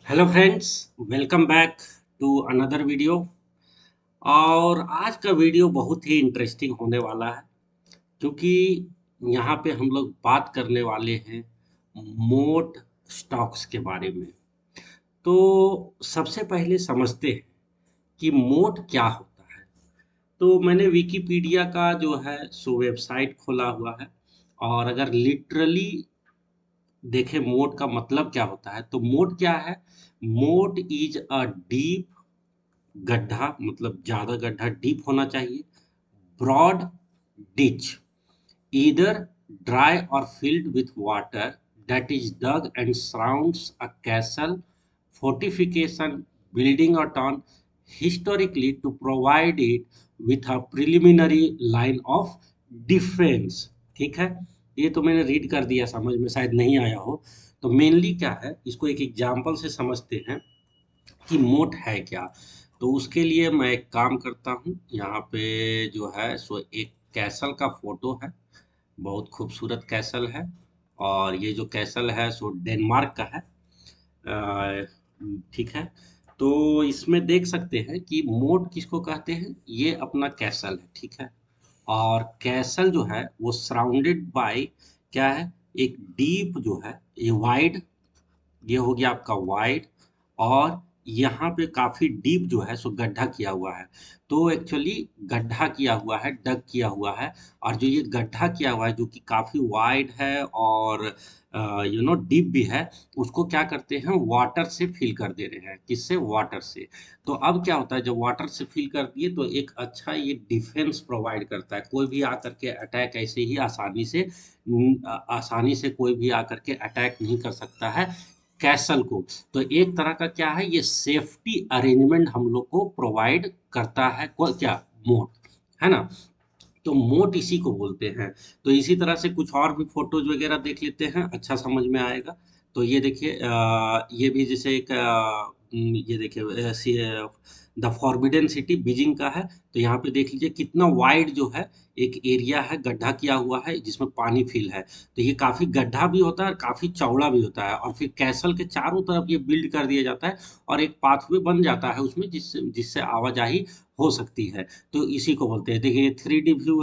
Hello friends, welcome back to another video. और आज का वीडियो बहुत ही इंटरेस्टिंग होने वाला है क्योंकि यहाँ पे हम लोग बात करने वाले हैं मोट स्टॉक्स के बारे में। तो सबसे पहले समझते हैं कि मोट क्या होता है। तो मैंने विकिपीडिया का जो है सो वेबसाइट खोला हुआ है, और अगर लिटरली देखें मोट का मतलब क्या होता है तो मोट क्या है। मोट इज अ डीप गड्ढा, मतलब ज्यादा गड्ढा डीप होना चाहिए। ब्रॉड डिच, ईदर ड्राई और filled with water, that is dug and surrounds a castle, fortification, building or town historically to provide it with a preliminary line of defense। ठीक है, ये तो मैंने रीड कर दिया, समझ में शायद नहीं आया हो। तो मेनली क्या है, इसको एक एग्जाम्पल से समझते हैं कि मोट है क्या। तो उसके लिए मैं एक काम करता हूँ, यहाँ पे जो है सो एक कैसल का फोटो है। बहुत खूबसूरत कैसल है, और ये जो कैसल है सो डेनमार्क का है। अ, ठीक है। तो इसमें देख सकते हैं कि मोट किसको कहते हैं, ये अपना कैसल है। ठीक है, और कैसल जो है वो सराउंडेड बाय क्या है, एक डीप जो है, ये वाइड, ये हो गया आपका वाइड। और यहाँ पे काफी डीप जो है सो गड्ढा किया हुआ है। तो एक्चुअली गड्ढा किया हुआ है, डग किया हुआ है। और जो ये गड्ढा किया हुआ है जो कि काफी वाइड है और डीप भी है, उसको क्या करते हैं, वाटर से फिल कर दे रहे हैं। किससे? वाटर से। तो अब क्या होता है, जब वाटर से फिल कर दिए तो एक अच्छा ये डिफेंस प्रोवाइड करता है। कोई भी आकर के अटैक ऐसे ही आसानी से कोई भी आकर के अटैक नहीं कर सकता है कैसल को। तो एक तरह का क्या है, ये सेफ्टी अरेंजमेंट हम लोग को प्रोवाइड करता है। क्या? मोट, है ना। तो मोट इसी को बोलते हैं। तो इसी तरह से कुछ और भी फोटोज वगैरह देख लेते हैं, अच्छा समझ में आएगा। तो ये देखिए, ये भी जैसे एक ये देखिए, द फॉरबिडन सिटी बीजिंग का है। तो यहाँ पे देख लीजिए कितना वाइड जो है एक एरिया है, गड्ढा किया हुआ है जिसमें पानी फिल है। तो ये काफी गड्ढा भी होता है और काफी चौड़ा भी होता है, और फिर कैसल के चारों तरफ ये बिल्ड कर दिया जाता है, और एक पाथवे बन जाता है उसमें, जिससे जिससे आवाजाही हो सकती है। तो इसी को बोलते हैं। देखिए 3D व्यू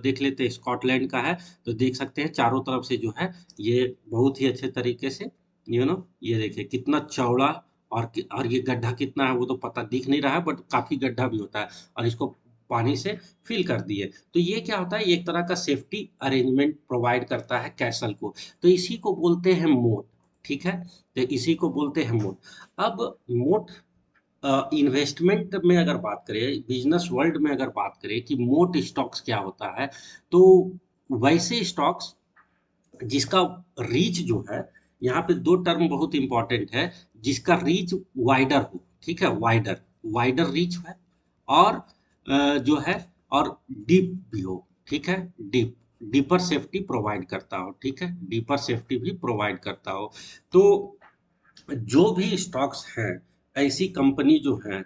देख लेते हैं, स्कॉटलैंड का है। तो देख सकते हैं चारों तरफ से जो है ये बहुत ही अच्छे तरीके से ये देखिए कितना चौड़ा। और ये गड्ढा कितना है वो तो पता दिख नहीं रहा है, बट काफी गड्ढा भी होता है, और इसको पानी से फिल कर दिए। तो ये क्या होता है, ये एक तरह का सेफ्टी अरेंजमेंट प्रोवाइड करता है कैसल को। तो इसी को बोलते हैं मोट। ठीक है, तो इसी को बोलते हैं मोट। अब मोट इन्वेस्टमेंट में अगर बात करें, बिजनेस वर्ल्ड में अगर बात करें कि मोट स्टॉक्स क्या होता है, तो वैसे स्टॉक्स जिसका रीच जो है, यहाँ पे दो टर्म बहुत इंपॉर्टेंट है। जिसका रीच वाइडर हो, ठीक है, वाइडर, वाइडर रीच है। और जो है, और डीप भी हो। ठीक है, डीप, डीपर सेफ्टी प्रोवाइड करता हो। ठीक है, डीपर सेफ्टी भी प्रोवाइड करता हो। तो जो भी स्टॉक्स हैं, ऐसी कंपनी जो हैं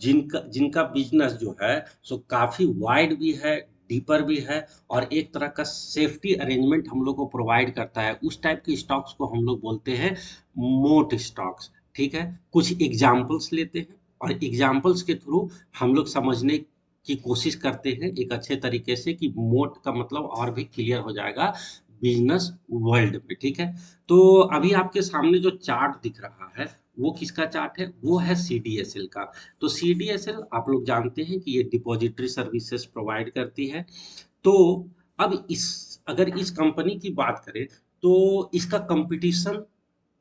जिनका जिनका बिजनेस जो है सो काफी वाइड भी है, डीपर भी है, और एक तरह का सेफ्टी अरेंजमेंट हम लोग को प्रोवाइड करता है, उस टाइप के स्टॉक्स को हम लोग बोलते हैं मोट स्टॉक्स। ठीक है, कुछ एग्जांपल्स लेते हैं, और एग्जांपल्स के थ्रू हम लोग समझने की कोशिश करते हैं एक अच्छे तरीके से, कि मोट का मतलब और भी क्लियर हो जाएगा बिजनेस वर्ल्ड में। ठीक है, तो अभी आपके सामने जो चार्ट दिख रहा है वो किसका चार्ट है, वो है सीडीएसएल का। तो सीडीएसएल आप लोग जानते हैं कि ये डिपॉजिटरी सर्विसेज प्रोवाइड करती है। तो अब इस अगर इस कंपनी की बात करें तो इसका कंपटीशन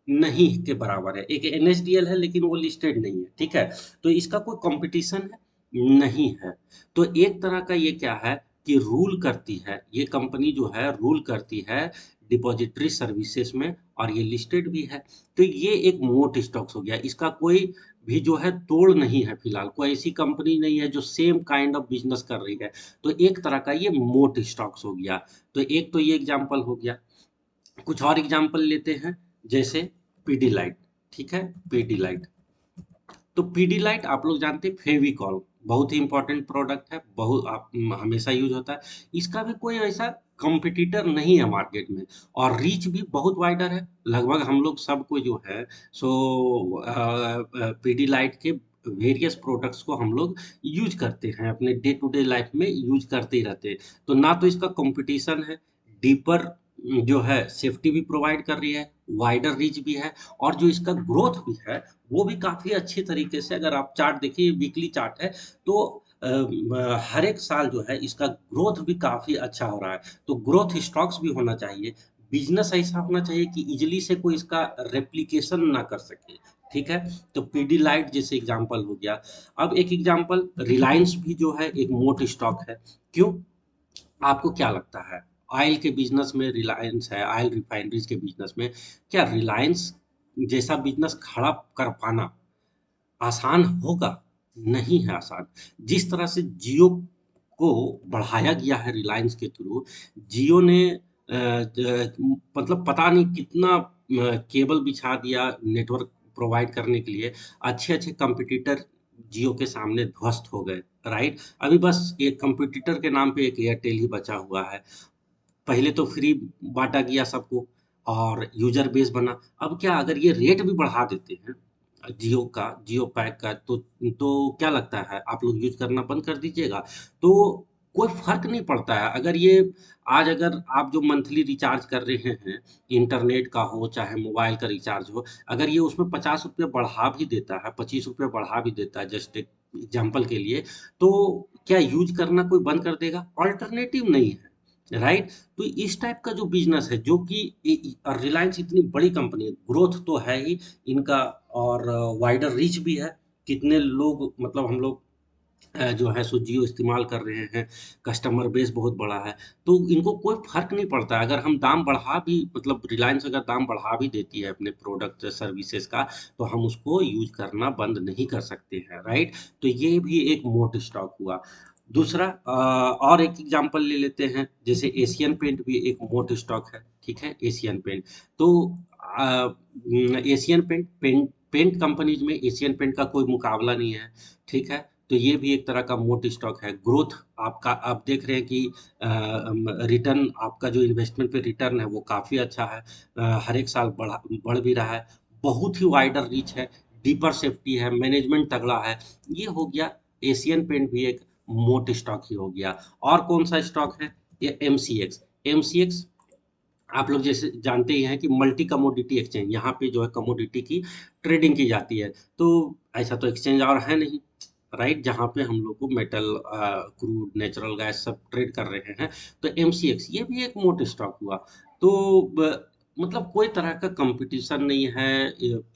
नहीं के बराबर है। एक एनएसडीएल है लेकिन वो लिस्टेड नहीं है। ठीक है, तो इसका कोई कंपटीशन है नहीं है। तो एक तरह का ये क्या है कि रूल करती है, ये कंपनी जो है रूल करती है डिपॉजिटरी सर्विसेज में, और ये लिस्टेड भी है। तो ये एक मोट स्टॉक्स हो गया, इसका कोई भी जो है तोड़ नहीं है। फिलहाल कोई ऐसी कंपनी नहीं है जो सेम काइंड ऑफ बिजनेस कर रही है। तो एक तरह का ये मोट स्टॉक्स हो गया। तो एक तो ये एग्जांपल हो गया। कुछ और एग्जांपल लेते हैं, जैसे पीडीलाइट। ठीक है, पीडीलाइट। तो पीडीलाइट आप लोग जानते हैं, फेविकॉल बहुत ही इंपॉर्टेंट प्रोडक्ट है, बहुत हमेशा यूज होता है। इसका भी कोई ऐसा कंपटीटर नहीं है मार्केट में, और रीच भी बहुत वाइडर है। लगभग हम लोग सबको जो है सो पीडीलाइट के वेरियस प्रोडक्ट्स को हम लोग यूज करते हैं, अपने डे टू डे लाइफ में यूज करते ही रहते हैं। तो ना तो इसका कंपटीशन है, डीपर जो है सेफ्टी भी प्रोवाइड कर रही है, वाइडर रीच भी है, और जो इसका ग्रोथ भी है वो भी काफी अच्छी तरीके से, अगर आप चार्ट देखिए, वीकली चार्ट है, तो हर एक साल जो है इसका ग्रोथ भी काफी अच्छा हो रहा है। तो ग्रोथ स्टॉक्स भी होना चाहिए, बिजनेस ऐसा होना चाहिए कि इजिली से कोई इसका रेप्लिकेशन ना कर सके। ठीक है, तो पीडी लाइट जैसे एग्जांपल हो गया। अब एक एग्जांपल रिलायंस भी जो है एक मोट स्टॉक है। क्यों, आपको क्या लगता है? ऑयल के बिजनेस में रिलायंस है, ऑयल रिफाइनरीज के बिजनेस में, क्या रिलायंस जैसा बिजनेस खड़ा कर पाना आसान होगा? नहीं है आसान। जिस तरह से जियो को बढ़ाया गया है रिलायंस के थ्रू, जियो ने मतलब पता नहीं कितना केबल बिछा दिया नेटवर्क प्रोवाइड करने के लिए। अच्छे अच्छे कंपटीटर जियो के सामने ध्वस्त हो गए, राइट। अभी बस एक कंपटीटर के नाम पे एक एयरटेल ही बचा हुआ है। पहले तो फ्री बांटा गया सबको और यूजर बेस बना। अब क्या, अगर ये रेट भी बढ़ा देते हैं जियो का, जियो पैक का, तो क्या लगता है, आप लोग यूज करना बंद कर दीजिएगा? तो कोई फर्क नहीं पड़ता है। अगर ये आज, अगर आप जो मंथली रिचार्ज कर रहे हैं, इंटरनेट का हो चाहे मोबाइल का रिचार्ज हो, अगर ये उसमें 50 रुपये बढ़ा भी देता है, 25 रुपये बढ़ा भी देता है, जस्ट एक एग्जाम्पल के लिए, तो क्या यूज करना कोई बंद कर देगा? ऑल्टरनेटिव नहीं है, राइट। तो इस टाइप का जो बिजनेस है, जो कि रिलायंस इतनी बड़ी कंपनी है, ग्रोथ तो है ही इनका, और वाइडर रीच भी है। कितने लोग, मतलब हम लोग जो है सो जियो इस्तेमाल कर रहे हैं, कस्टमर बेस बहुत बड़ा है। तो इनको कोई फर्क नहीं पड़ता, अगर हम दाम बढ़ा भी, मतलब रिलायंस अगर दाम बढ़ा भी देती है अपने प्रोडक्ट सर्विसेज का, तो हम उसको यूज करना बंद नहीं कर सकते हैं, राइट। तो ये भी एक मोट स्टॉक हुआ। दूसरा और एक एग्जांपल ले लेते हैं, जैसे एशियन पेंट भी एक मोट स्टॉक है। ठीक है, एशियन पेंट। तो एशियन पेंट, पेंट कंपनीज में एशियन पेंट का कोई मुकाबला नहीं है। ठीक है, तो ये भी एक तरह का मोट स्टॉक है। ग्रोथ आपका, आप देख रहे हैं कि रिटर्न, आपका जो इन्वेस्टमेंट पे रिटर्न है वो काफ़ी अच्छा है। हर एक साल बढ़ भी रहा है। बहुत ही वाइडर रीच है, डीपर सेफ्टी है, मैनेजमेंट तगड़ा है। ये हो गया, एशियन पेंट भी एक मोट स्टॉक ही हो गया। और कौन सा स्टॉक है? ये एमसीएक्स। एमसीएक्स आप लोग जैसे जानते ही हैं कि मल्टी कमोडिटी एक्सचेंज, यहाँ पे जो है कमोडिटी की ट्रेडिंग की जाती है। तो ऐसा तो एक्सचेंज और है नहीं, राइट, जहाँ पे हम लोग को मेटल, क्रूड, नेचुरल गैस सब ट्रेड कर रहे हैं। तो एमसीएक्स ये भी एक मोट स्टॉक हुआ। तो मतलब कोई तरह का कंपटीशन नहीं है।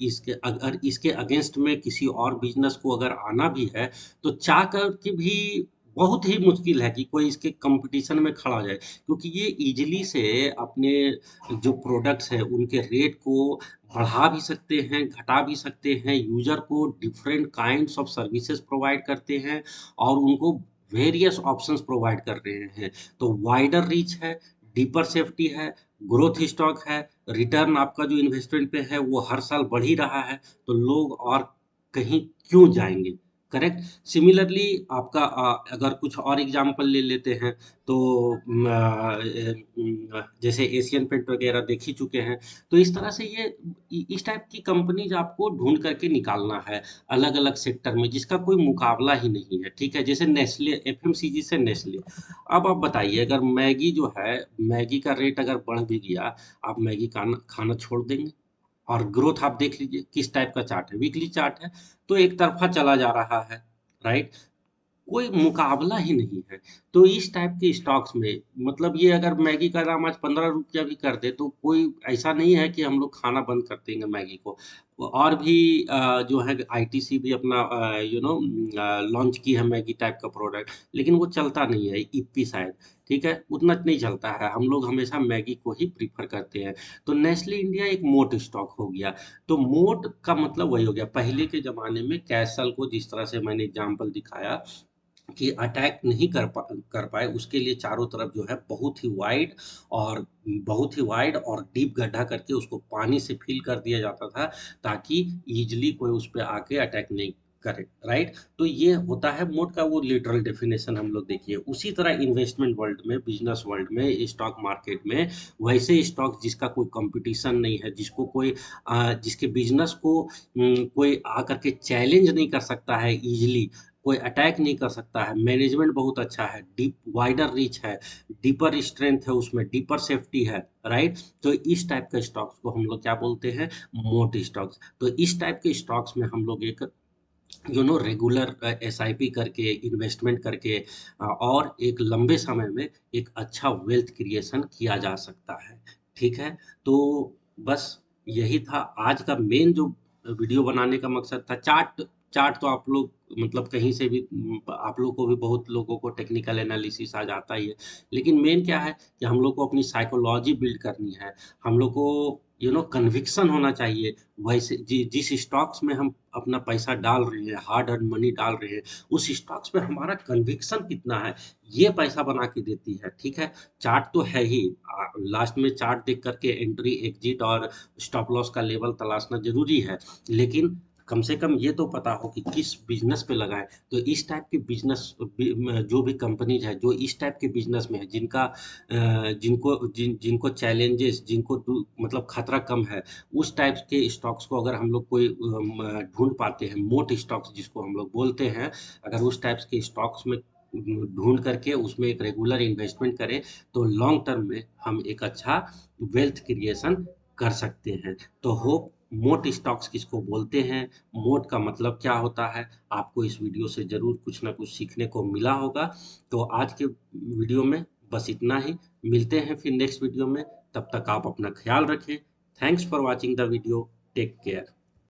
इसके, अगर इसके अगेंस्ट में किसी और बिजनेस को अगर आना भी है, तो चाह कर के भी बहुत ही मुश्किल है कि कोई इसके कंपटीशन में खड़ा हो जाए, क्योंकि ये इजीली से अपने जो प्रोडक्ट्स हैं उनके रेट को बढ़ा भी सकते हैं, घटा भी सकते हैं, यूजर को different kinds of services provide करते हैं, और उनको वेरियस ऑप्शंस प्रोवाइड कर रहे हैं। तो वाइडर रीच है, डीपर सेफ्टी है, ग्रोथ स्टॉक है, रिटर्न आपका जो इन्वेस्टमेंट पे है वो हर साल बढ़ ही रहा है। तो लोग और कहीं क्यों जाएंगे? करेक्ट। सिमिलरली आपका अगर कुछ और एग्जांपल ले लेते हैं, तो जैसे एशियन पेंट वगैरह देख ही चुके हैं। तो इस तरह से ये इस टाइप की कंपनीज आपको ढूंढ करके निकालना है अलग अलग सेक्टर में, जिसका कोई मुकाबला ही नहीं है। ठीक है, जैसे नेस्ले, एफएमसीजी से नेस्ले। अब आप बताइए, अगर मैगी जो है, मैगी का रेट अगर बढ़ भी गया, आप मैगी खाना खाना छोड़ देंगे? और ग्रोथ आप देख लीजिए किस टाइप का चार्ट है, वीकली चार्ट है, तो एक तरफा चला जा रहा है, राइट। कोई मुकाबला ही नहीं है। तो इस टाइप के स्टॉक्स में, मतलब ये अगर मैगी का दाम आज 15 रुपया भी कर दे, तो कोई ऐसा नहीं है कि हम लोग खाना बंद कर देंगे मैगी को। और भी जो है आईटीसी भी अपना लॉन्च की है मैगी टाइप का प्रोडक्ट, लेकिन वो चलता नहीं है, इप्पी शायद। ठीक है, उतना नहीं चलता है, हम लोग हमेशा मैगी को ही प्रीफर करते हैं। तो नेस्ले इंडिया एक मोट स्टॉक हो गया। तो मोट का मतलब वही हो गया, पहले के ज़माने में कैसल को जिस तरह से मैंने एग्ज़ाम्पल दिखाया कि अटैक नहीं कर पाए, उसके लिए चारों तरफ जो है बहुत ही वाइड और डीप गड्ढा करके उसको पानी से फिल कर दिया जाता था, ताकि ईज़िली कोई उस पे आके अटैक नहीं करेक्ट, राइट। तो ये होता है मोड का वो लिटरल डेफिनेशन हम लोग देखिए। उसी तरह इन्वेस्टमेंट वर्ल्ड में, बिजनेस वर्ल्ड में, स्टॉक मार्केट में वैसे स्टॉक जिसका कोई कंपटीशन नहीं है, जिसको कोई जिसके बिजनेस को कोई आकर के चैलेंज नहीं कर सकता है इजीली, कोई अटैक नहीं कर सकता है, मैनेजमेंट बहुत अच्छा है, डीप वाइडर रीच है, डीपर स्ट्रेंथ है, उसमें डीपर सेफ्टी है, राइट। तो इस टाइप के स्टॉक्स को हम लोग क्या बोलते हैं, मोट स्टॉक्स। तो इस टाइप के स्टॉक्स में हम लोग एक रेगुलर एसआईपी करके, इन्वेस्टमेंट करके और एक लंबे समय में एक अच्छा वेल्थ क्रिएशन किया जा सकता है। ठीक है। तो बस यही था आज का मेन जो वीडियो बनाने का मकसद था। चार्ट चार्ट तो आप लोग मतलब कहीं से भी आप लोग को भी, बहुत लोगों को टेक्निकल एनालिसिस आ जाता ही है। लेकिन मेन क्या है कि हम लोग को अपनी साइकोलॉजी बिल्ड करनी है। हम लोग को कन्विक्शन होना चाहिए। वैसे जिस स्टॉक्स में हम अपना पैसा डाल रहे हैं, हार्ड अर्न मनी डाल रहे हैं, उस स्टॉक्स पे हमारा कन्विक्शन कितना है, ये पैसा बना के देती है। ठीक है। चार्ट तो है ही, लास्ट में चार्ट देख करके एंट्री एग्जिट और स्टॉप लॉस का लेवल तलाशना जरूरी है। लेकिन कम से कम ये तो पता हो कि किस बिजनेस पे लगाएं। तो इस टाइप के बिजनेस, जो भी कंपनीज है जो इस टाइप के बिजनेस में है, जिनको चैलेंजेस, मतलब खतरा कम है, उस टाइप के स्टॉक्स को अगर हम लोग कोई ढूंढ पाते हैं, मोट स्टॉक्स जिसको हम लोग बोलते हैं, अगर उस टाइप्स के स्टॉक्स में ढूंढ करके उसमें एक रेगुलर इन्वेस्टमेंट करें, तो लॉन्ग टर्म में हम एक अच्छा वेल्थ क्रिएशन कर सकते हैं। तो होप मोट स्टॉक्स किसको बोलते हैं, मोट का मतलब क्या होता है, आपको इस वीडियो से जरूर कुछ ना कुछ सीखने को मिला होगा। तो आज के वीडियो में बस इतना ही। मिलते हैं फिर नेक्स्ट वीडियो में। तब तक आप अपना ख्याल रखें। Thanks for watching the video. Take care.